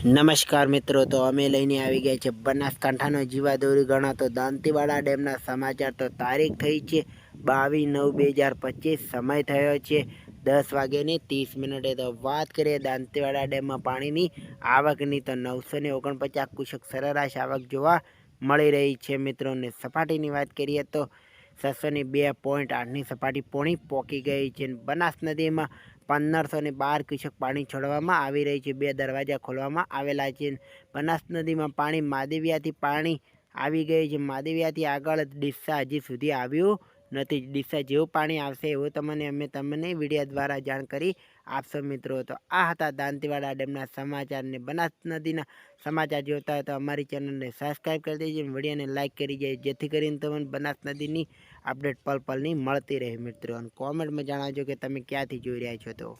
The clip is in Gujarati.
નમસ્કાર મિત્રો, તો અમે લઈને આવી ગયા છે બનાસકાંઠાનો જીવાદોરી ગણાતો દાંતીવાડા ડેમના સમાચાર। તો તારીખ થઈ છે 22/9/2025, સમય થયો છે 10:30। તો વાત કરીએ દાંતીવાડા ડેમમાં પાણીની આવકની, તો 949 ક્યુસેક સરેરાશ આવક જોવા મળી રહી છે મિત્રોને। સપાટીની વાત કરીએ તો 602.8ની સપાટી પોણી પોકી ગઈ છે। બનાસ નદીમાં 1512 ક્યુસેક પાણી છોડવામાં આવી રહી છે। 2 દરવાજા ખોલવામાં આવેલા છે। બનાસ નદીમાં પાણી માદેવિયાથી પાણી આવી ગયું છે। માદેવિયાથી આગળ ડીસા હજી સુધી આવ્યું નથી। ડીસા જેવું પાણી આવશે એવું તમને વિડીયો દ્વારા જાણકારી આપશો મિત્રો। તો આ હતા દાંતીવાડા ડેમના સમાચાર ને બનાસ નદીના સમાચાર જોતા હોય તો અમારી ચેનલને સબસ્ક્રાઈબ કરી દેજો, વિડીયોને લાઇક કરી જાય, જેથી કરીને તમને બનાસ નદીની અપડેટ પલ પલની મળતી રહે મિત્રો। અને કોમેન્ટમાં જણાવજો કે તમે ક્યાંથી જોઈ રહ્યા છો। તો